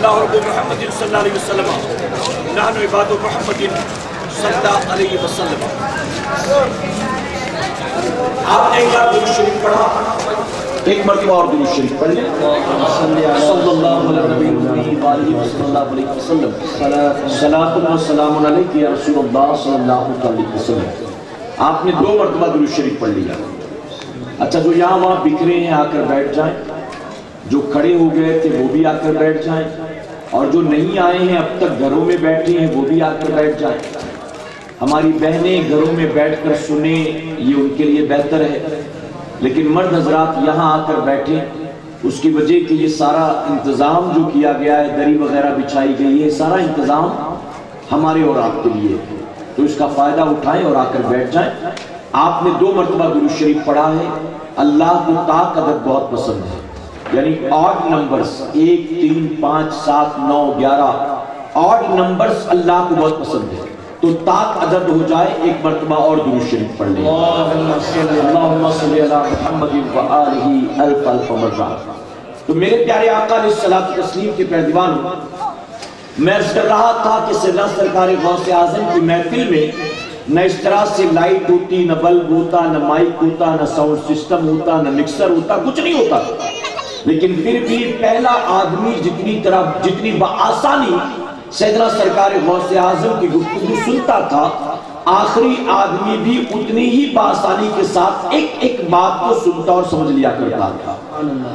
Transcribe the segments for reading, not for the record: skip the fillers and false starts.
اللہ رب محمد صلی اللہ علیہ وسلم نحن عباد محمد صلی اللہ علیہ وسلم۔ آپ نے درود شریف پڑھا، ایک مرتبہ اور درود شریف پڑھ لیں۔ صلی اللہ علیہ وسلم، صلاۃ و سلام علیک یا رسول اللہ صلی اللہ علیہ وسلم۔ آپ نے 2 مرتبہ درود شریف پڑھ لیا۔ اچھا، جو یہاں وہاں بکھرے ہیں آ کر بیٹھ جائیں، جو کھڑے ہو گئے تھے وہ بھی آ کر بیٹھ جائیں، اور جو نہیں آئے ہیں اب تک گھروں میں بیٹھے ہیں وہ بھی آ کر بیٹھ جائیں۔ ہماری بہنیں گھروں میں بیٹھ کر سنیں، یہ ان کے لیے بہتر ہے، لیکن مرد حضرات یہاں آ کر بیٹھیں۔ اس کی وجہ کہ یہ سارا انتظام جو کیا گیا ہے، دری وغیرہ بچھائی گئی ہے، سارا انتظام ہمارے اور آپ کے لیے، تو اس کا فائدہ اٹھائیں اور آ کر بیٹھ جائیں۔ آپ نے 2 مرتبہ درود شریف پڑھا ہے۔ اللہ کو طاق عدد بہت پسند ہے، یعنی آڈ نمبرز 1 3 5 7 9 11 آڈ نمبرز اللہ کو بہت پسند ہے، تو طاق عدد ہو جائے، ایک مرتبہ اور درود شریف پڑھ لیں۔ اللہم صلی علی محمد وآلہ الف الف مرہ۔ تو میرے پیارے آقا علیہ الصلوۃ والتسلیم کے پیروانوں، میں عرض کر رہا تھا کہ سرکار غوث اعظم کی محفل میں نہ اس طرح سے لائٹ ہوتی، نہ بلب ہوتا، نہ مائک ہوتا، نہ ساؤنڈ سسٹم ہوتا، نہ مکسر ہوتا، کچھ نہیں ہوتا، لیکن پھر بھی پہلا آدمی جتنی بآسانی سیدنا سرکار غوث اعظم کی گفتگو سنتا تھا، آخری آدمی بھی اتنی ہی بآسانی کے ساتھ ایک ایک بات کو سنتا اور سمجھ لیا کرتا تھا۔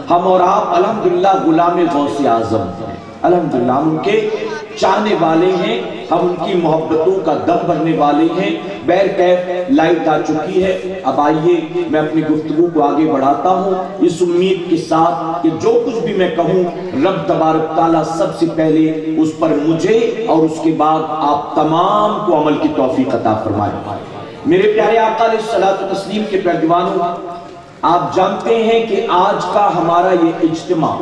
ہم اور آپ الحمدللہ غلام غوث اعظم ہیں، الحمدللہ ہم ان کے چاہنے والے ہیں، ہم ان کی محبتوں کا دم بھرنے والے ہیں۔ بہرکیف لائٹ آ چکی ہے، اب آئیے میں اپنی گفتگو کو آگے بڑھاتا ہوں اس امید کے ساتھ کہ جو کچھ بھی میں کہوں رب تبارک تعالیٰ سب سے پہلے اس پر مجھے اور اس کے بعد آپ تمام کو عمل کی توفیق عطا فرمائے۔ میرے پیارے آقا علیہ الصلوۃ والتسلیم کے پیروانوں، آپ جانتے ہیں کہ آج کا ہمارا یہ اجتماع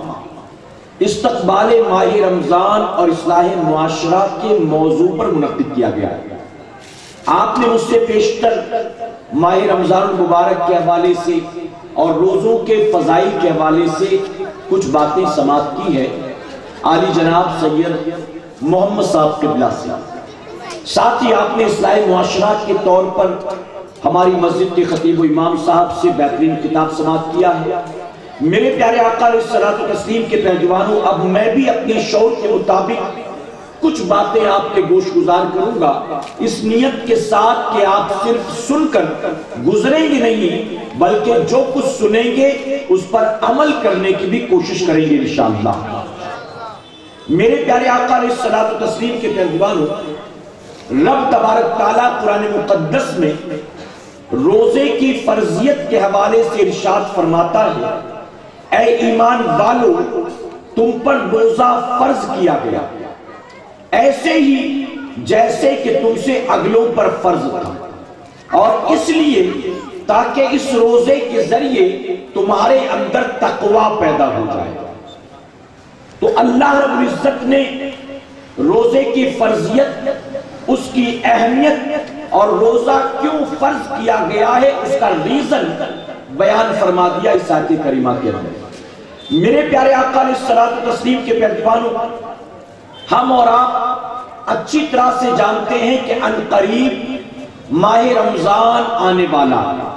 استقبال ماہ رمضان اور اصلاح معاشرہ کے موضوع پر منعقد کیا گیا ہے۔ آپ نے مجھ سے پیشتر ماہ رمضان المبارک کے حوالے سے اور روزوں کے فضائل کے حوالے سے کچھ باتیں سماعت کی ہے عالی جناب سید محمد صاحب قبلہ سے، ساتھ ہی آپ نے اصلاح معاشرہ کے طور پر ہماری مسجد کے خطیب و امام صاحب سے بہترین کتاب سماعت کیا ہے۔ میرے پیارے آقا علیہ الصلوۃ والتسلیم کے پیروانوں، اب میں بھی اپنے شعور کے مطابق کچھ باتیں آپ کے گوش گزار کروں گا، اس نیت کے ساتھ کہ آپ صرف سن کر گزریں گے نہیں، بلکہ جو کچھ سنیں گے اس پر عمل کرنے کی بھی کوشش کریں گے انشاءاللہ۔ میرے پیارے آقا علیہ الصلوۃ والتسلیم کے پیروانوں، رب تبارک تعالیٰ قرآن مقدس میں روزے کی فرضیت کے حوالے سے ارشاد فرماتا ہے، اے ایمان والو تم پر روزہ فرض کیا گیا ایسے ہی جیسے کہ تم سے اگلوں پر فرض تھا، اور اس لیے تاکہ اس روزے کے ذریعے تمہارے اندر تقوی پیدا ہو جائے۔ تو اللہ رب العزت نے روزے کی فرضیت، اس کی اہمیت اور روزہ کیوں فرض کیا گیا ہے اس کا ریزن بیان فرما دیا اس آیت کریمہ کے اندر۔ میرے پیارے آقا علیہ الصلوۃ والتسلیم کے پیروانوں، ہم اور آپ اچھی طرح سے جانتے ہیں کہ عنقریب ماہ رمضان آنے والا ہے،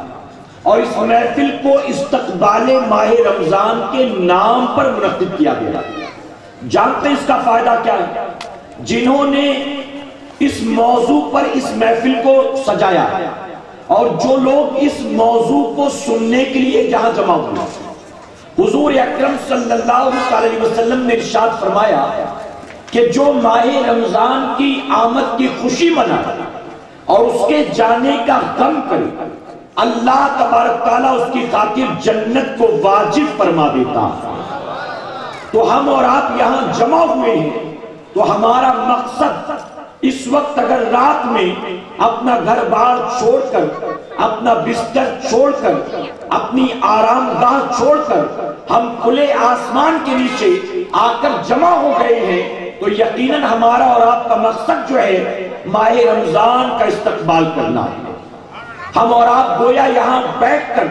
اور اس محفل کو استقبال ماہ رمضان کے نام پر منعقد کیا گیا۔ جانتے ہیں اس کا فائدہ کیا ہے؟ جنہوں نے اس موضوع پر اس محفل کو سجایا اور جو لوگ اس موضوع کو سننے کے لیے جہاں جمع ہوئے، حضور اکرم صلی اللہ علیہ وسلم نے ارشاد فرمایا کہ جو ماہ رمضان کی آمد کی خوشی منائے اور اس کے جانے کا غم کرے، اللہ تبارک تعالیٰ اس کی خاطر جنت کو واجب فرما دیتا ہے۔ تو ہم اور آپ یہاں جمع ہوئے ہیں تو ہمارا مقصد اس وقت اگر رات میں اپنا گھر بار چھوڑ کر، اپنا بستر چھوڑ کر، اپنی آرام گاہ چھوڑ کر ہم کھلے آسمان کے نیچے آ کر جمع ہو گئے ہیں، تو یقیناً ہمارا اور آپ کا مقصد جو ہے ماہ رمضان کا استقبال کرنا ہے۔ ہم اور آپ گویا یہاں بیٹھ کر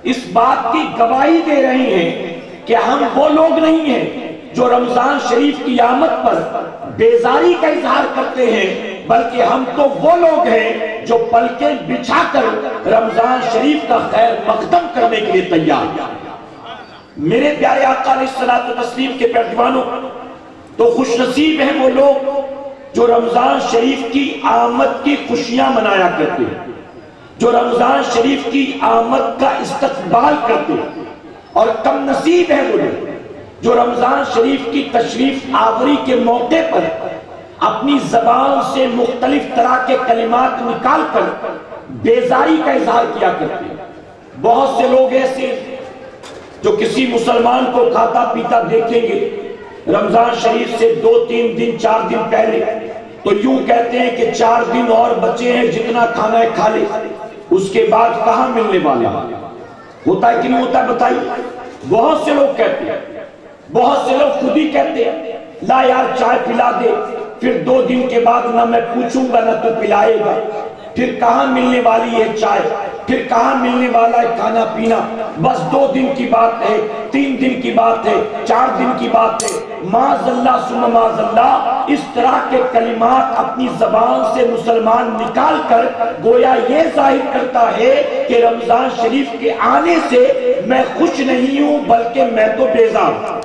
اس بات کی گواہی دے رہے ہیں کہ ہم وہ لوگ نہیں ہیں جو رمضان شریف کی آمد پر بیزاری کا اظہار کرتے ہیں، بلکہ ہم تو وہ لوگ ہیں جو پلکیں بچھا کر رمضان شریف کا خیر مقدم کرنے کے لیے تیار ہیں۔ میرے پیارے آقا علیہ الصلوۃ والتسلیم کے پیروانوں، تو خوش نصیب ہیں وہ لوگ جو رمضان شریف کی آمد کی خوشیاں منایا کرتے ہیں، جو رمضان شریف کی آمد کا استقبال کرتے ہیں، اور کم نصیب ہیں وہ لوگ جو رمضان شریف کی تشریف آوری کے موقع پر اپنی زبان سے مختلف طرح کے کلمات نکال کر بیزاری کا اظہار کیا کرتے ہیں۔ بہت سے لوگ ایسے جو کسی مسلمان کو کھاتا پیتا دیکھیں گے رمضان شریف سے 2-3 دن 4 دن پہلے، تو یوں کہتے ہیں کہ 4 دن اور بچے ہیں، جتنا کھانا ہے کھا لے، اس کے بعد کہاں ملنے والا ہوتا ہے کہ نہیں ہوتا ہے بتائیے؟ بہت سے لوگ کہتے ہیں، بہت سے لوگ خود ہی کہتے ہیں لا یار چائے پلا دے، پھر 2 دن کے بعد نہ میں پوچھوں گا نہ تو پلائے گا، پھر کہاں ملنے والی ہے چائے، پھر کہاں ملنے والا ہے کھانا پینا، بس 2 دن کی بات ہے، 3 دن کی بات ہے، 4 دن کی بات ہے۔ معاذ اللہ ثم معاذ اللہ، اس طرح کے کلمات اپنی زبان سے مسلمان نکال کر گویا یہ ظاہر کرتا ہے کہ رمضان شریف کے آنے سے میں خوش نہیں ہوں بلکہ میں تو بیزار ہوں،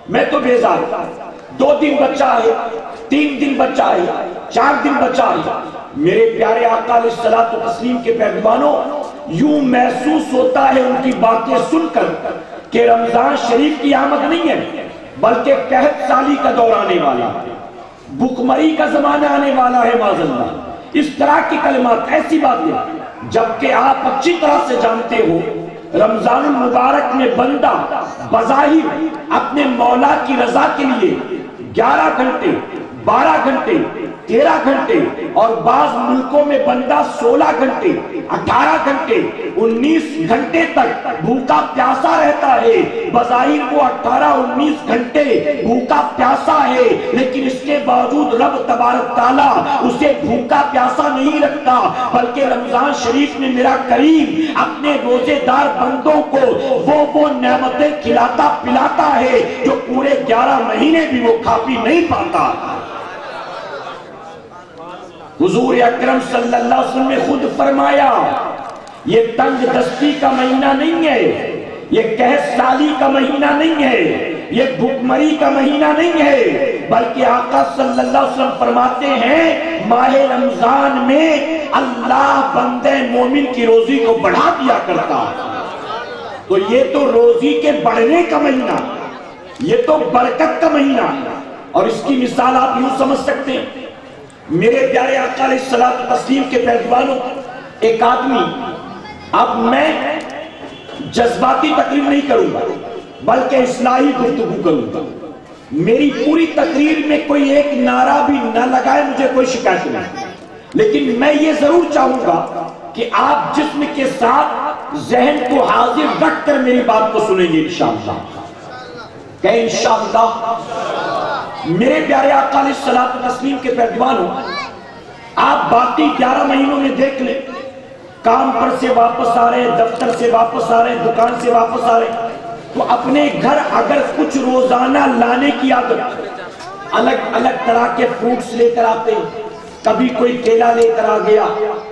میں تو بیزار ہوں۔ 2 دن بچا ہے، 3 دن بچا ہے، 4 دن بچا ہے۔ میرے پیارے آقا علیہ الصلوۃ والتسلیم کے پیروانوں، یوں محسوس ہوتا ہے ان کی باتیں سن کر کہ رمضان شریف کی آمد نہیں ہے بلکہ قحط سالی کا دور آنے والا ہے، بھوکمری کا زمانہ آنے والا ہے معاذ اللہ۔ اس طرح کی کلمات، ایسی باتیں، جبکہ آپ اچھی طرح سے جانتے ہو رمضان المبارک میں بندہ بظاہر اپنے مولا کی رضا کے لیے 11 گھنٹے، 12 گھنٹے، 13 گھنٹے اور بعض ملکوں میں بندہ 16 گھنٹے، 18 گھنٹے، 19 گھنٹے تک بھوکا پیاسا رہتا ہے۔ بظاہر وہ 18-19 گھنٹے بھوکا پیاسا ہے، لیکن اس کے باوجود رب تبارک تعالیٰ اسے بھوکا پیاسا نہیں رکھتا، بلکہ رمضان شریف میں میرا کریم اپنے روزے دار بندوں کو وہ نعمتیں کھلاتا پلاتا ہے جو پورے 11 مہینے بھی وہ کھا پی نہیں پاتا۔ حضور اکرم صلی اللہ علیہ وسلم نے خود فرمایا یہ تنگ دستی کا مہینہ نہیں ہے، یہ قحط سالی کا مہینہ نہیں ہے، یہ بھوکمری کا مہینہ نہیں ہے، بلکہ آقا صلی اللہ علیہ وسلم فرماتے ہیں ماہ رمضان میں اللہ بندے مومن کی روزی کو بڑھا دیا کرتا۔ تو یہ تو روزی کے بڑھنے کا مہینہ، یہ تو برکت کا مہینہ، اور اس کی مثال آپ یوں سمجھ سکتے ہیں۔ میرے پیارے آقا علیہ الصلوۃ والتسلیم کے پیروانوں، ایک آدمی، اب میں جذباتی تقریر نہیں کروں گا بلکہ اصلاحی گفتگو کروں گا، میری پوری تقریر میں کوئی ایک نعرہ بھی نہ لگائے، مجھے کوئی شکایت نہیں، لیکن میں یہ ضرور چاہوں گا کہ آپ جسم کے ساتھ ذہن کو حاضر رکھ کر میری بات کو سنیں گے انشاءاللہ، کہ انشاءاللہ میرے پیارے آقا علیہ الصلوۃ والتسلیم کے پیروانوں، آپ باقی 11 مہینوں میں دیکھ لیں، کام پر سے واپس آ رہے ہیں، دفتر سے واپس آ رہے ہیں، دکان سے واپس آ رہے ہیں، تو اپنے گھر اگر کچھ روزانہ لانے کی عادت، الگ الگ طرح کے فروٹس لے کر آتے ہیں، کبھی کوئی کیلا لے کر آ گیا،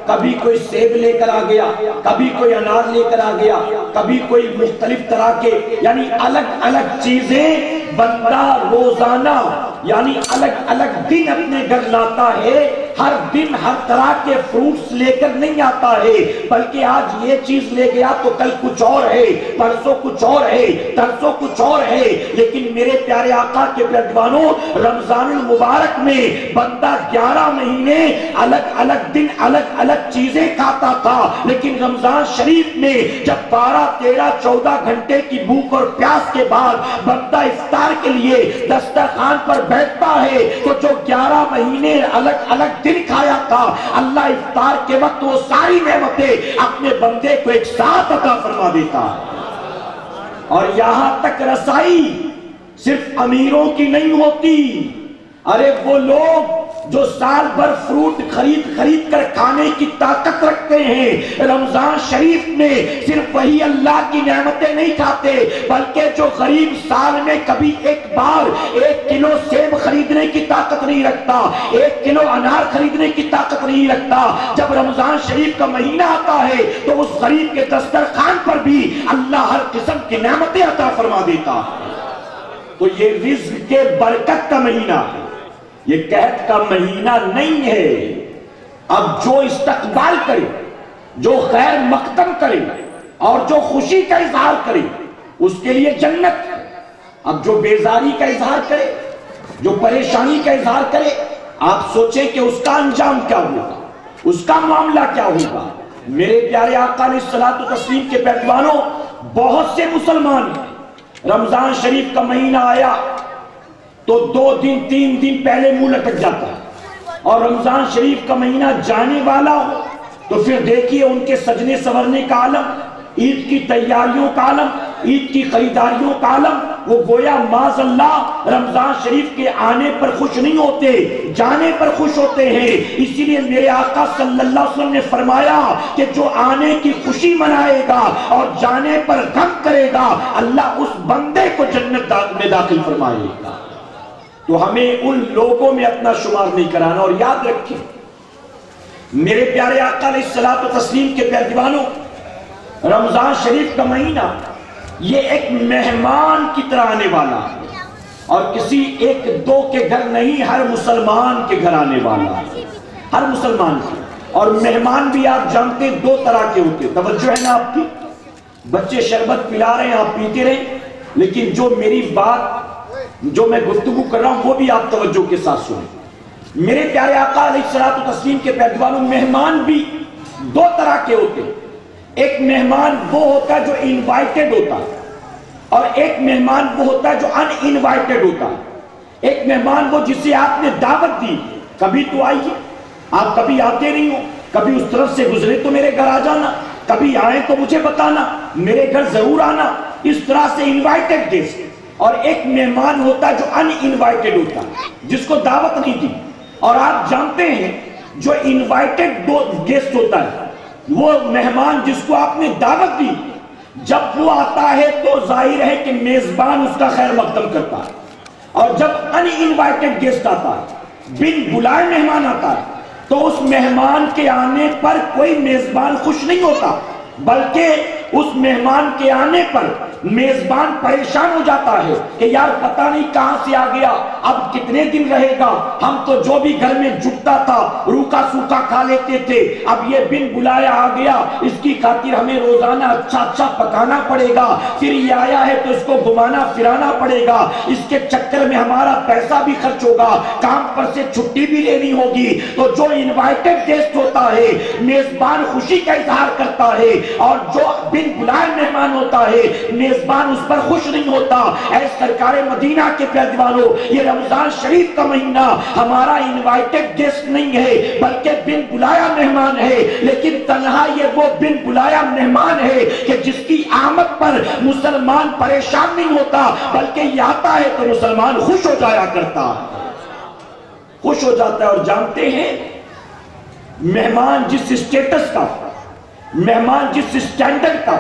کبھی کوئی سیب لے کر آ گیا، کبھی کوئی انار لے کر آ گیا، کبھی کوئی مختلف طرح کے، یعنی الگ الگ چیزیں بندہ روزانہ یعنی الگ الگ دن اپنے گھر لاتا ہے، ہر دن ہر طرح کے فروٹس لے کر نہیں آتا ہے، بلکہ آج یہ چیز لے گیا تو کل کچھ اور ہے، پرسوں کچھ اور ہے، ترسوں کچھ اور ہے، لیکن میرے پیارے آقا کے پیروانوں، رمضان المبارک میں بندہ 11 مہینے الگ الگ دن الگ الگ چیزیں کھاتا تھا، لیکن رمضان شریف میں جب 12 13 14 گھنٹے کی بھوک اور پیاس کے بعد بندہ افطار کے لیے دسترخوان پر بیٹھتا ہے تو جو 11 مہینے الگ الگ دن کھایا تھا، اللہ افطار کے وقت وہ ساری نعمتیں اپنے بندے کو ایک ساتھ عطا فرما دیتا ہے۔ اور یہاں تک رسائی صرف امیروں کی نہیں ہوتی، ارے وہ لوگ جو سال بھر فروٹ خرید کر کھانے کی طاقت رکھتے ہیں، رمضان شریف میں صرف وہی اللہ کی نعمتیں نہیں کھاتے، بلکہ جو غریب سال میں کبھی ایک بار 1 کلو سیب خریدنے کی طاقت نہیں رکھتا، 1 کلو انار خریدنے کی طاقت نہیں رکھتا، جب رمضان شریف کا مہینہ آتا ہے تو اس غریب کے دسترخوان پر بھی اللہ ہر قسم کی نعمتیں عطا فرما دیتا ہے۔ تو یہ رزق کے برکت کا مہینہ ہے، یہ قحط کا مہینہ نہیں ہے۔ اب جو استقبال کرے، جو خیر مقدم کرے اور جو خوشی کا اظہار کرے اس کے لیے جنت ہے۔ اب جو بیزاری کا اظہار کرے، جو پریشانی کا اظہار کرے، آپ سوچیں کہ اس کا انجام کیا ہوگا، اس کا معاملہ کیا ہوگا۔ میرے پیارے آقا علیہ الصلوۃ والتسلیم کے پیروانوں، بہت سے مسلمان رمضان شریف کا مہینہ آیا تو 2 دن 3 دن پہلے منہ لٹک جاتا ہے، اور رمضان شریف کا مہینہ جانے والا ہو تو پھر دیکھیے ان کے سجنے سورنے کا عالم، عید کی تیاریوں کا عالم، عید کی خریداریوں کا عالم، وہ گویا معاذ اللہ رمضان شریف کے آنے پر خوش نہیں ہوتے، جانے پر خوش ہوتے ہیں۔ اسی لیے میرے آقا صلی اللہ علیہ وسلم نے فرمایا کہ جو آنے کی خوشی منائے گا اور جانے پر غم کرے گا، اللہ اس بندے کو جنت میں داخل فرمائے گا۔ تو ہمیں ان لوگوں میں اپنا شمار نہیں کرانا، اور یاد رکھیں میرے پیارے آقا علیہ الصلوۃ والتسلیم کے پیارے دیوانوں، رمضان شریف کا مہینہ یہ ایک مہمان کی طرح آنے والا ہے، اور کسی 1-2 کے گھر نہیں، ہر مسلمان کے گھر آنے والا ہے، ہر مسلمان کے۔ اور مہمان بھی آپ جانتے ہیں 2 طرح کے ہوتے ہیں، توجہ ہے نا آپ کی، بچے شربت پلا رہے ہیں آپ پیتے رہیں، لیکن جو میری بات جو میں گفتگو کر رہا ہوں وہ بھی آپ توجہ کے ساتھ سنیں۔ میرے پیارے آقا علیہ الصلوۃ والتسلیم کے پیروانوں، مہمان بھی 2 طرح کے ہوتے ہیں۔ ایک مہمان وہ ہوتا ہے جو انوائٹڈ ہوتا ہے، اور ایک مہمان وہ ہوتا ہے جو ان انوائٹڈ ہوتا ہے۔ ایک مہمان وہ جسے آپ نے دعوت دی، کبھی تو آئیے، آپ کبھی آتے نہیں ہو، کبھی اس طرف سے گزرے تو میرے گھر آ جانا، کبھی آئے تو مجھے بتانا، میرے گھر ضرور آنا، اس طرح سے انوائٹڈ گیسٹ۔ اور ایک مہمان ہوتا ہے جو ان انوائٹڈ ہوتا ہے، جس کو دعوت نہیں دی۔ اور آپ جانتے ہیں جو انوائٹڈ گیسٹ ہوتا ہے، وہ مہمان جس کو آپ نے دعوت دی، جب وہ آتا ہے تو ظاہر ہے کہ میزبان اس کا خیر مقدم کرتا ہے، اور جب ان انوائٹڈ گیسٹ آتا ہے، بن بلائے مہمان آتا ہے، تو اس مہمان کے آنے پر کوئی میزبان خوش نہیں ہوتا، بلکہ اس مہمان کے آنے پر میزبان پریشان ہو جاتا ہے کہ یار پتہ نہیں کہاں سے آ گیا، اب کتنے دن رہے گا، ہم تو جو بھی گھر میں جھکتا تھا روکا سوکھا کھا لیتے تھے، اب یہ بن بلایا آ گیا، اس کی خاطر ہمیں روزانہ اچھا پکانا پڑے گا، پھر یہ آیا ہے تو اس کو گھمانا پھرانا پڑے گا، اس کے چکر میں ہمارا پیسہ بھی خرچ ہوگا، کام پر سے چھٹی بھی لینی ہوگی۔ تو جو انوائٹڈ گیسٹ ہوتا ہے، میزبان خوشی کا اظہار کرتا ہے، اور جو بن بلائے مہمان ہوتا ہے، میزبان اس پر خوش نہیں ہوتا۔ اے سرکار مدینہ کے پیارے دیوانوں، یہ رمضان شریف کا مہینہ ہمارا انوائٹڈ گیسٹ نہیں ہے، بلکہ بن بلایا مہمان ہے، لیکن تنہا یہ وہ بن بلایا مہمان ہے کہ جس کی آمد پر مسلمان پریشان نہیں ہوتا، بلکہ یہ آتا ہے تو مسلمان خوش ہو جایا کرتا ہے، خوش ہو جاتا ہے۔ اور جانتے ہیں مہمان جس اسٹیٹس کا، مہمان جس اسٹینڈرڈ کا،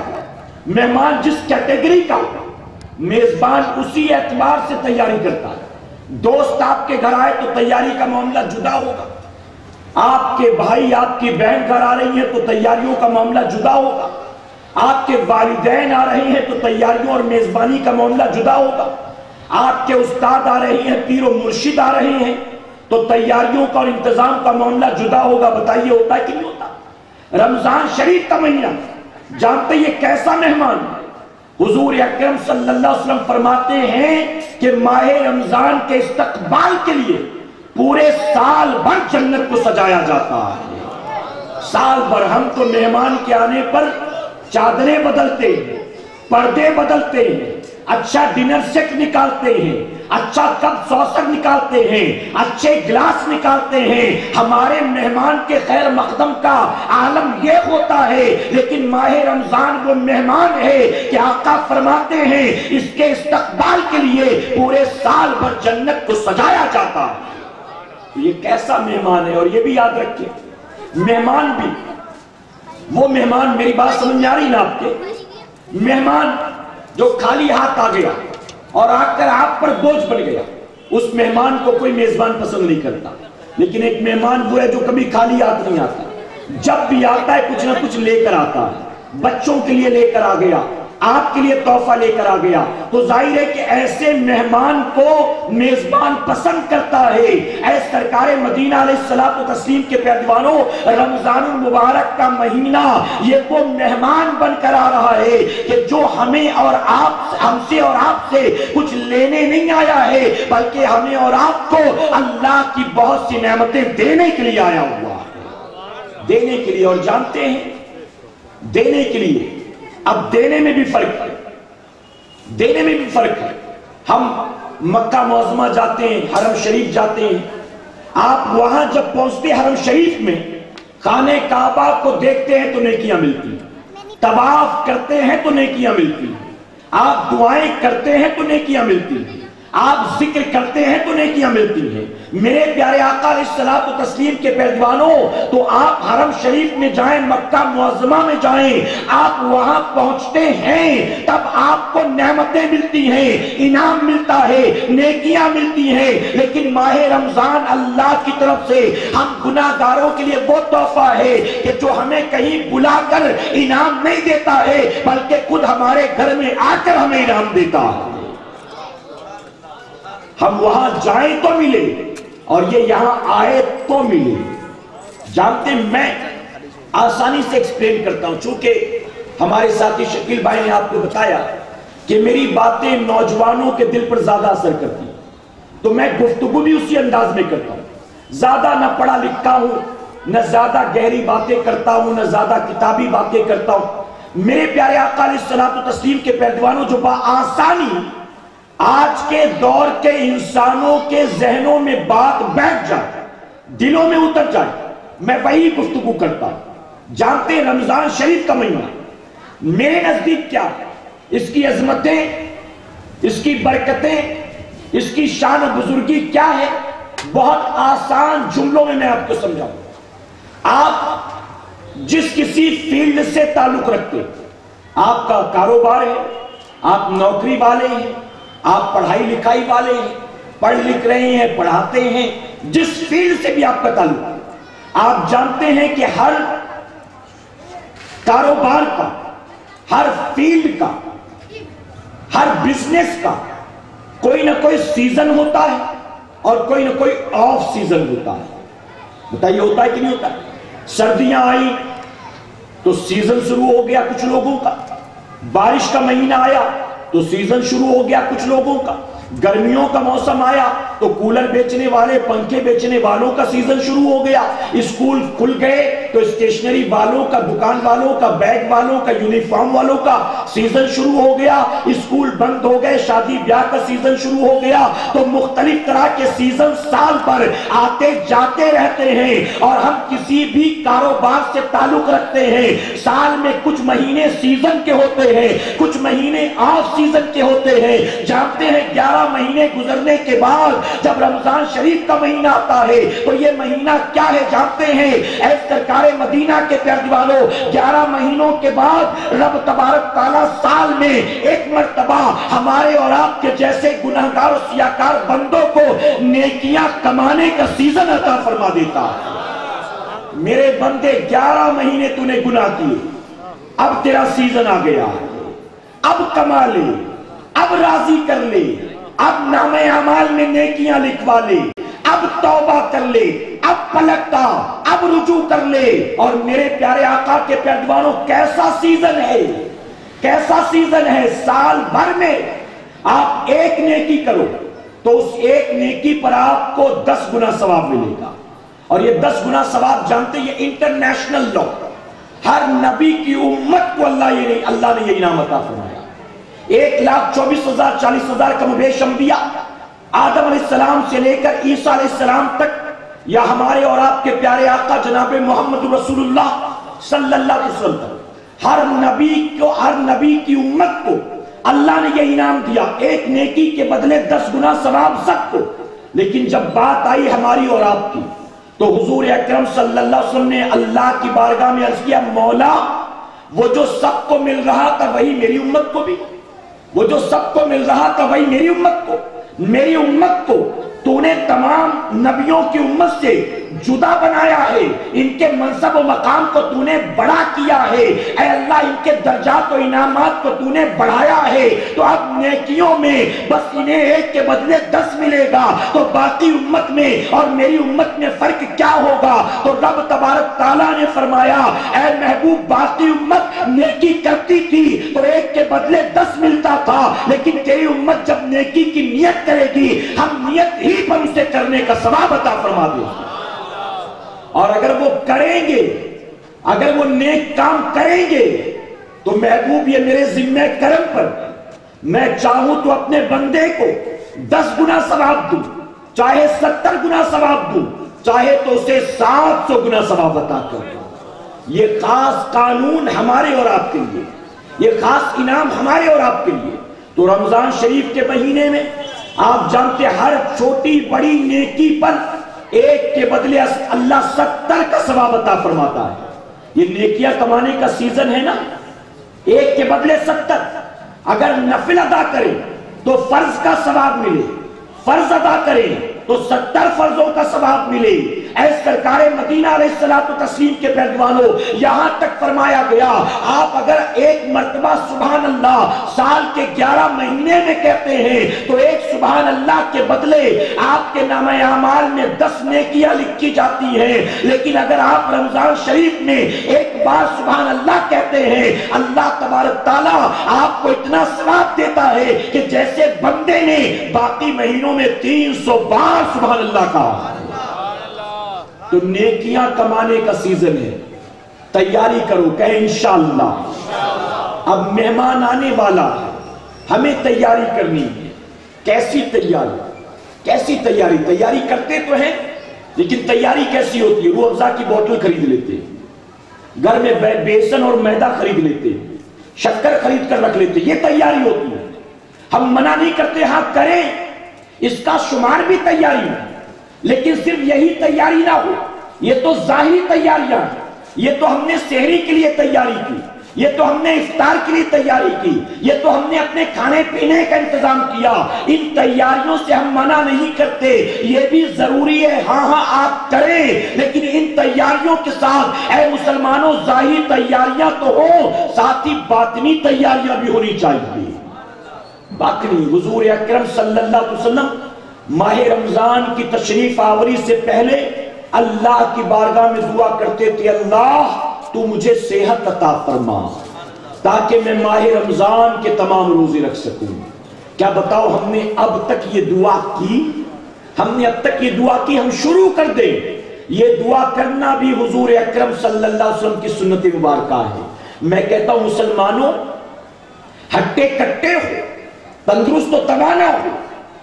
مہمان جس کیٹیگری کا، میزبان اسی اعتبار سے تیاری کرتا ہے۔ دوست آپ کے گھر آئے تو تیاری کا معاملہ جدا ہوگا، آپ کے بھائی آپ کی بہن گھر آ رہی ہیں تو تیاریوں کا معاملہ جدا ہوگا، آپ کے والدین آ رہے ہیں تو تیاریوں اور میزبانی کا معاملہ جدا ہوگا، آپ کے استاد آ رہے ہیں، پیر و مرشد آ رہے ہیں تو تیاریوں کا اور انتظام کا معاملہ جدا ہوگا۔ بتائیے ہوتا ہے کہ نہیں ہوتا؟ رمضان شریف کا مہینہ جانتے یہ کیسا مہمان ہے؟ حضور اکرم صلی اللہ علیہ وسلم فرماتے ہیں کہ ماہ رمضان کے استقبال کے لیے پورے سال بھر جنت کو سجایا جاتا ہے۔ سال بھر ہم تو مہمان کے آنے پر چادریں بدلتے ہیں، پردے بدلتے ہیں، اچھا ڈنر سیٹ نکالتے ہیں، اچھا کپ سوسر نکالتے ہیں، اچھے گلاس نکالتے ہیں، ہمارے مہمان کے خیر مقدم کا عالم یہ ہوتا ہے۔ لیکن ماہ رمضان وہ مہمان ہے کہ آقا فرماتے ہیں اس کے استقبال کے لیے پورے سال بھر جنت کو سجایا جاتا ہے۔ تو یہ کیسا مہمان ہے. اور یہ بھی یاد رکھیں مہمان بھی وہ مہمان, میری بات سمجھ آ رہی نا آپ کے, مہمان جو خالی ہاتھ آ گیا اور آ کر آپ پر بوجھ بن گیا, اس مہمان کو کوئی میزبان پسند نہیں کرتا. لیکن ایک مہمان وہ ہے جو کبھی خالی ہاتھ نہیں آتا, جب بھی آتا ہے کچھ نہ کچھ لے کر آتا ہے. بچوں کے لیے لے کر آ گیا, آپ کے لیے تحفہ لے کر آ گیا. تو ظاہر ہے کہ ایسے مہمان کو میزبان پسند کرتا ہے. اے سرکار مدینہ علیہ الصلوۃ والتسلیم کے پیروانوں, رمضان المبارک کا مہینہ یہ وہ مہمان بن کر آ رہا ہے کہ جو ہمیں اور آپ, ہم سے اور آپ سے کچھ لینے نہیں آیا ہے, بلکہ ہمیں اور آپ کو اللہ کی بہت سی نعمتیں دینے کے لیے آیا ہوا ہے, دینے کے لیے. اور جانتے ہیں دینے کے لیے, اب دینے میں بھی فرق ہے, دینے میں بھی فرق ہے. ہم مکہ معظمہ جاتے ہیں, حرم شریف جاتے ہیں, آپ وہاں جب پہنچتے حرم شریف میں خانہ کعبہ کو دیکھتے ہیں تو نیکیاں ملتی ہیں, طواف کرتے ہیں تو نیکیاں ملتی ہیں, آپ دعائیں کرتے ہیں تو نیکیاں ملتی ہیں, آپ ذکر کرتے ہیں تو نیکیاں ملتی ہیں. میرے پیارے آقا علیہ الصلوۃ والتسلیم کے پیروانوں, تو آپ حرم شریف میں جائیں, مکہ معظمہ میں جائیں, آپ وہاں پہنچتے ہیں تب آپ کو نعمتیں ملتی ہیں, انعام ملتا ہے, نیکیاں ملتی ہیں. لیکن ماہ رمضان اللہ کی طرف سے ہم گناہ گاروں کے لیے وہ تحفہ ہے کہ جو ہمیں کہیں بلا کر انعام نہیں دیتا ہے, بلکہ خود ہمارے گھر میں آ کر ہمیں انعام دیتا ہے. ہم وہاں جائیں تو ملے اور یہ یہاں آئے تو ملے. جانتے میں آسانی سے ایکسپلین کرتا ہوں, چونکہ ہمارے ساتھی شکیل بھائی نے آپ کو بتایا کہ میری باتیں نوجوانوں کے دل پر زیادہ اثر کرتی ہیں, تو میں گفتگو بھی اسی انداز میں کرتا ہوں. زیادہ نہ پڑھا لکھا ہوں, نہ زیادہ گہری باتیں کرتا ہوں, نہ زیادہ کتابی باتیں کرتا ہوں. میرے پیارے آقا علیہ الصلوۃ والتسلیم کے پیروانوں جو بآسانی آج کے دور کے انسانوں کے ذہنوں میں بات بیٹھ جائے, دلوں میں اتر جائے, میں وہی گفتگو کرتا ہوں. جانتے ہیں رمضان شریف کا مہینہ میرے نزدیک کیا ہے, اس کی عظمتیں, اس کی برکتیں, اس کی شان و بزرگی کیا ہے, بہت آسان جملوں میں آپ کو سمجھاؤں. آپ جس کسی فیلڈ سے تعلق رکھتے, آپ کا کاروبار ہے, آپ نوکری والے ہیں, آپ پڑھائی لکھائی والے ہیں, پڑھ لکھ رہے ہیں, پڑھاتے ہیں, جس فیلڈ سے بھی آپ کا تعلق ہے, آپ جانتے ہیں کہ ہر کاروبار کا, ہر فیلڈ کا, ہر بزنس کا کوئی نہ کوئی سیزن ہوتا ہے اور کوئی نہ کوئی آف سیزن ہوتا ہے. بتائیے ہوتا ہے کہ نہیں ہوتا ہے؟ سردیاں آئی تو سیزن شروع ہو گیا کچھ لوگوں کا, بارش کا مہینہ آیا تو سیزن شروع ہو گیا کچھ لوگوں کا, گرمیوں کا موسم آیا تو کولر بیچنے والے, پنکھے بیچنے والوں کا سیزن شروع ہو گیا, اسکول کھل گئے تو اسٹیشنری والوں کا, دکان والوں کا, بیگ والوں کا, یونیفارم والوں کا سیزن شروع ہو گیا, اسکول بند ہو گئے, شادی بیاہ کا سیزن شروع ہو گیا. تو مختلف طرح کے سیزن سال پر آتے جاتے رہتے ہیں, اور ہم کسی بھی کاروبار سے تعلق رکھتے ہیں, سال میں کچھ مہینے سیزن کے ہوتے ہیں, کچھ مہینے آف سیزن کے ہوتے ہیں. جانتے ہیں 11 مہینے گزرنے کے بعد جب رمضان شریف کا مہینہ آتا ہے تو یہ مہینہ کیا ہے جانتے ہیں؟ اے سرکار مدینہ کے پیروانوں, 11 مہینوں کے بعد رب تبارک تعالیٰ سال میں ایک مرتبہ ہمارے اور آپ کے جیسے گناہگار اور سیاہکار بندوں کو نیکیاں کمانے کا سیزن عطا فرما دیتا ہے. میرے بندے 11 مہینے تو نے گناہ کیے, اب تیرا سیزن آ گیا, اب کما لے, اب راضی کر لے, اب نام اعمال میں نیکیاں لکھوا لے, اب توبہ کر لے, اب پلٹا, اب رجوع کر لے. اور میرے پیارے آقا کے پیروانوں کیسا سیزن ہے, کیسا سیزن ہے, سال بھر میں آپ ایک نیکی کرو تو اس ایک نیکی پر آپ کو 10 گنا ثواب ملے گا. اور یہ 10 گنا ثواب جانتے یہ انٹرنیشنل لا, ہر نبی کی امت کو اللہ نے یہ انعام عطا فرمایا. 1,24,000 40,000 کم بیش انبیاء, آدم علیہ السلام سے لے کر عیسیٰ علیہ السلام تک, یا ہمارے اور آپ کے پیارے آقا جناب محمد رسول اللہ صلی اللہ علیہ وسلم, ہر نبی کی امت کو اللہ نے یہ انعام دیا, ایک نیکی کے بدلے 10 گنا ثواب سب کو. لیکن جب بات آئی ہماری اور آپ کی تو حضور اکرم صلی اللہ علیہ وسلم نے اللہ کی بارگاہ میں عرض کیا، مولا وہ جو سب کو مل رہا تھا وہی میری امت کو بھی، وہ جو سب کو مل رہا تھا وہی میری امت کو، میری امت کو تو نے تمام نبیوں کی امت سے جدا بنایا ہے، ان کے منصب و مقام کو تو نے بڑا کیا ہے، اے اللہ ان کے درجات و انعامات کو تو نے بڑھایا ہے، تو اب نیکیوں میں بس انہیں ایک کے بدلے 10 ملے گا، تو باقی امت میں اور میری امت میں فرق کیا ہوگا؟ تو رب تبارک تعالیٰ نے فرمایا، اے محبوب باقی امت نیکی کرتی تھی تو ایک کے بدلے 10 ملتا تھا، لیکن تیری امت جب نیکی کی نیت کرے گی ہم نیت ہی پر اسے کرنے کا ثواب عطا فرما دیں، اور اگر وہ کریں گے، اگر وہ نیک کام کریں گے تو محبوب یہ میرے ذمہ کرم پر میں چاہوں تو اپنے بندے کو 10 گنا ثواب دوں، چاہے 70 گنا ثواب دوں، چاہے تو اسے 700 گنا ثواب عطا کروں۔ یہ خاص قانون ہمارے اور آپ کے لیے، یہ خاص انعام ہمارے اور آپ کے لیے۔ تو رمضان شریف کے مہینے میں آپ جانتے ہر چھوٹی بڑی نیکی پر ایک کے بدلے اللہ 70 کا ثواب عطا فرماتا ہے۔ یہ نیکیاں کمانے کا سیزن ہے نا، ایک کے بدلے 70۔ اگر نفل ادا کریں تو فرض کا ثواب ملے، فرض ادا کریں تو 70 فرضوں کا ثواب ملے۔ اے سرکار مدینہ علیہ الصلوۃ والتسلیم کے پہلوانوں، یہاں تک فرمایا گیا آپ اگر ایک مرتبہ سبحان اللہ سال کے 11 مہینے میں کہتے ہیں تو ایک سبحان اللہ کے بدلے آپ کے نامہ اعمال میں 10 نیکیاں لکھی جاتی ہیں، لیکن اگر آپ رمضان شریف میں ایک بار سبحان اللہ کہتے ہیں اللہ تبارک تعالیٰ آپ کو اتنا ثواب دیتا ہے کہ جیسے بندے نے باقی مہینوں میں 300 بار سبحان اللہ کہا۔ تو نیکیاں کمانے کا سیزن ہے، تیاری کرو، کہیں انشاءاللہ۔ اب مہمان آنے والا ہے، ہمیں تیاری کرنی ہے۔ کیسی تیاری؟ کیسی تیاری؟ تیاری کرتے تو ہیں لیکن تیاری کیسی ہوتی ہے؟ روح افزا کی بوتل خرید لیتے ہیں، گھر میں بیسن اور میدا خرید لیتے ہیں، شکر خرید کر رکھ لیتے ہیں، یہ تیاری ہوتی ہے۔ ہم منع نہیں کرتے، ہاں کریں، اس کا شمار بھی تیاری ہے، لیکن صرف یہی تیاری نہ ہو، یہ تو ظاہری تیاریاں ہیں، یہ تو ہم نے سحری کے لیے تیاری کی، یہ تو ہم نے افطار کے لیے تیاری کی، یہ تو ہم نے اپنے کھانے پینے کا انتظام کیا۔ ان تیاریوں سے ہم منع نہیں کرتے، یہ بھی ضروری ہے، ہاں آپ کریں، لیکن ان تیاریوں کے ساتھ اے مسلمانوں ظاہری تیاریاں تو ہوں، ساتھ ہی باطنی تیاریاں بھی ہونی چاہیے۔ باطنی، حضور اکرم صلی اللہ علیہ وسلم ماہ رمضان کی تشریف آوری سے پہلے اللہ کی بارگاہ میں دعا کرتے تھے، اللہ تو مجھے صحت عطا فرما تاکہ میں ماہ رمضان کے تمام روزے رکھ سکوں۔ کیا بتاؤ ہم نے اب تک یہ دعا کی؟ ہم نے اب تک یہ دعا کی؟ ہم شروع کر دیں۔ یہ دعا کرنا بھی حضور اکرم صلی اللہ علیہ وسلم کی سنت مبارکہ ہے۔ میں کہتا ہوں مسلمانوں، ہٹے کٹے ہو، تندرست و توانا ہو،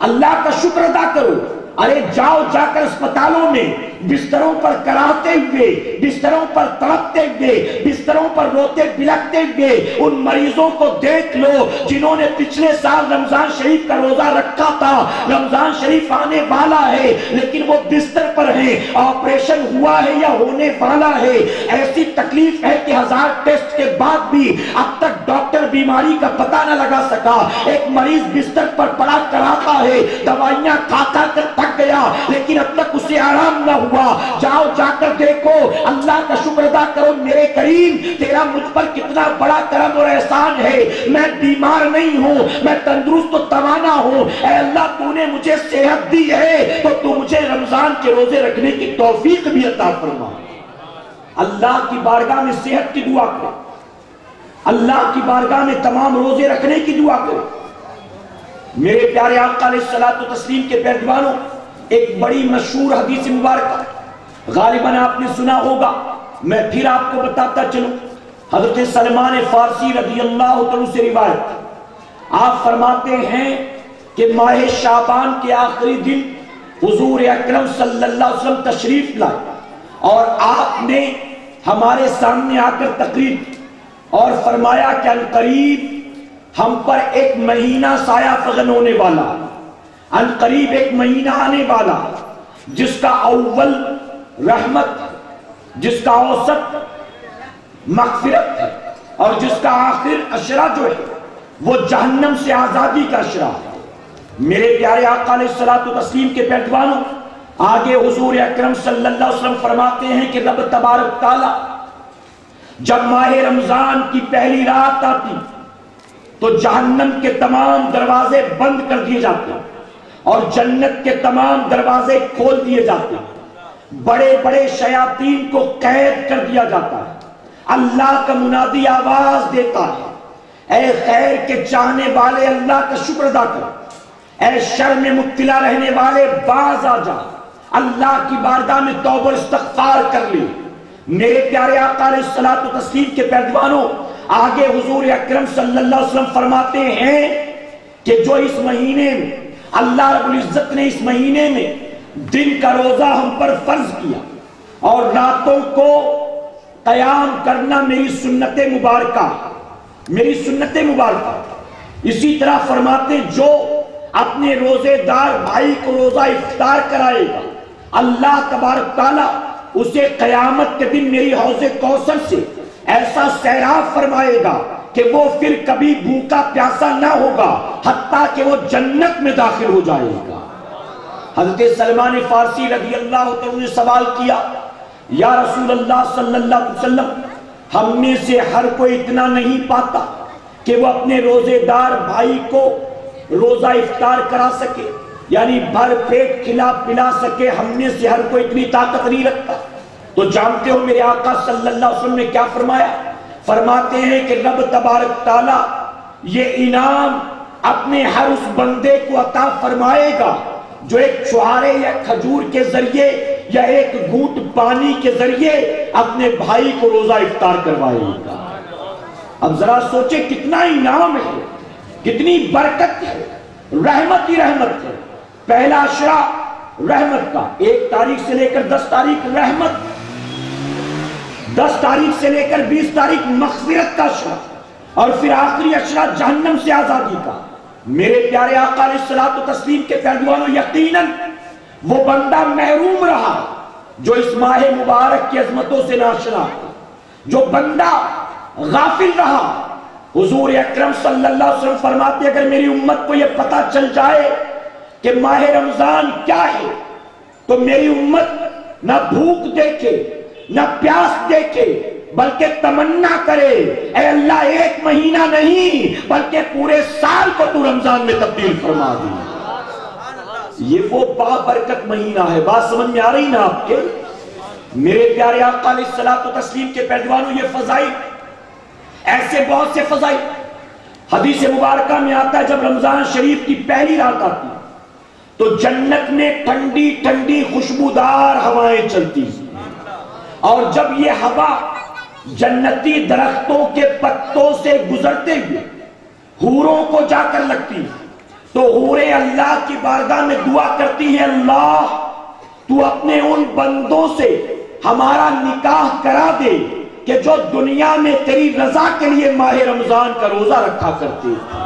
اللہ کا شکر ادا کرو۔ ارے جاؤ جا کر اسپتالوں میں بستروں پر کراتے ہوئے، بستروں پر تڑپتے ہوئے، بستروں پر روتے بلکتے ہوئے ان مریضوں کو دیکھ لو جنہوں نے پچھلے سال رمضان شریف کا روزہ رکھا تھا، رمضان شریف آنے والا ہے لیکن وہ بستر پر ہیں، آپریشن ہوا ہے یا ہونے والا ہے، ایسی تکلیف ہے کہ 1000 ٹیسٹ کے بعد بھی اب تک ڈاکٹر بیماری کا پتہ نہ لگا سکا۔ ایک مریض بستر پر پڑا کراتا ہے، دوائیاں کھا کر تھک گیا لیکن اب تک اسے آرام نہ ہوا۔ جاؤ جا کر دیکھو، اللہ کا شکر ادا کرو، میرے کریم تیرا مجھ پر کتنا بڑا کرم اور احسان ہے، میں بیمار نہیں ہوں، میں تندرست و توانا ہوں، اے اللہ تو نے مجھے صحت دی ہے تو تو مجھے رمضان کے روزے رکھنے کی توفیق بھی عطا فرما۔ اللہ کی بارگاہ میں صحت کی دعا کرو، اللہ کی بارگاہ میں تمام روزے رکھنے کی دعا کرو۔ میرے پیارے آقا علیہ الصلوۃ والتسلیم کے پہلوانوں، ایک بڑی مشہور حدیث مبارکہ غالباً آپ نے سنا ہوگا، میں پھر آپ کو بتاتا چلوں۔ حضرت سلمان فارسی رضی اللہ عنہ سے روایت، آپ فرماتے ہیں کہ ماہ شعبان کے آخری دن حضور اکرم صلی اللہ علیہ وسلم تشریف لائے اور آپ نے ہمارے سامنے آ کر تقریر اور فرمایا کہ عنقریب ہم پر ایک مہینہ سایہ فغن ہونے والا، ان قریب ایک مہینہ آنے والا جس کا اول رحمت، جس کا اوسط مغفرت ہے، اور جس کا آخر عشرہ جو ہے وہ جہنم سے آزادی کا عشرہ ہے۔ میرے پیارے آقا علیہ الصلوۃ والتسلیم کے پیروانوں، آگے حضور اکرم صلی اللہ علیہ وسلم فرماتے ہیں کہ رب تبارک تعالی جب ماہ رمضان کی پہلی رات آتی تو جہنم کے تمام دروازے بند کر دیے جاتے ہیں اور جنت کے تمام دروازے کھول دیے جاتے ہیں، بڑے بڑے شیاطین کو قید کر دیا جاتا ہے۔ اللہ کا منادی آواز دیتا ہے، اے خیر کے چاہنے والے اللہ کا شکر ادا کر، اے شر میں مبتلا رہنے والے باز آ جا، اللہ کی بارگاہ میں توبہ استغفار کر لے۔ میرے پیارے آقا علیہ الصلوۃ والتسلیم کے پیروانوں، آگے حضور اکرم صلی اللہ علیہ وسلم فرماتے ہیں کہ جو اس مہینے میں اللہ رب العزت نے اس مہینے میں دن کا روزہ ہم پر فرض کیا اور راتوں کو قیام کرنا میری سنت مبارکہ، میری سنت مبارکہ، اسی طرح فرماتے جو اپنے روزے دار بھائی کو روزہ افطار کرائے گا، اللہ تبارک تعالیٰ اسے قیامت کے دن میری حوض کوثر سے ایسا سیراب فرمائے گا کہ وہ پھر کبھی بھوکا پیاسا نہ ہوگا حتیٰ کہ وہ جنت میں داخل ہو جائے گا۔ حضرت سلمان فارسی رضی اللہ عنہ نے سوال کیا، یا رسول اللہ صلی اللہ علیہ وسلم، ہم میں سے ہر کوئی اتنا نہیں پاتا کہ وہ اپنے روزے دار بھائی کو روزہ افطار کرا سکے، یعنی بھر پیٹ کھلا پلا سکے، ہم میں سے ہر کوئی اتنی طاقت نہیں رکھتا۔ تو جانتے ہو میرے آقا صلی اللہ علیہ وسلم نے کیا فرمایا؟ فرماتے ہیں کہ رب تبارک تعالیٰ یہ انعام اپنے ہر اس بندے کو عطا فرمائے گا جو ایک چھہارے یا کھجور کے ذریعے یا ایک گھونٹ پانی کے ذریعے اپنے بھائی کو روزہ افطار کروائے گا۔ اب ذرا سوچیں کتنا انعام ہے، کتنی برکت ہے، رحمت ہی رحمت ہے۔ پہلا عشرہ رحمت کا، 1 تاریخ سے لے کر 10 تاریخ رحمت، 10 تاریخ سے لے کر 20 تاریخ مغفرت کا عشرہ، اور پھر آخری عشرہ جہنم سے آزادی کا۔ میرے پیارے آقا علیہ الصلوۃ والتسلیم کے پیروانوں، یقیناً وہ بندہ محروم رہا جو اس ماہ مبارک کی عظمتوں سے ناشنا، جو بندہ غافل رہا۔ حضور اکرم صلی اللہ علیہ وسلم فرماتے اگر میری امت کو یہ پتہ چل جائے کہ ماہ رمضان کیا ہے تو میری امت نہ بھوک دیکھے نہ پیاس دیکھے بلکہ تمنا کرے، اے اللہ 1 مہینہ نہیں بلکہ پورے سال کو تو رمضان میں تبدیل فرما دی۔ یہ وہ بابرکت مہینہ ہے۔ بات سمجھ میں آ رہی نا آپ کے؟ میرے پیارے آقا علیہ الصلوۃ والتسلیم کے پیروانوں، یہ فضائل، ایسے بہت سے فضائل حدیث مبارکہ میں آتا ہے جب رمضان شریف کی پہلی رات آتی تو جنت میں ٹھنڈی ٹھنڈی خوشبودار ہوائیں چلتی ہیں، اور جب یہ ہوا جنتی درختوں کے پتوں سے گزرتے ہوئے حوروں کو جا کر لگتی تو حوریں اللہ کی بارگاہ میں دعا کرتی ہیں، اللہ تو اپنے ان بندوں سے ہمارا نکاح کرا دے کہ جو دنیا میں تیری رضا کے لیے ماہ رمضان کا روزہ رکھا کرتے ہیں۔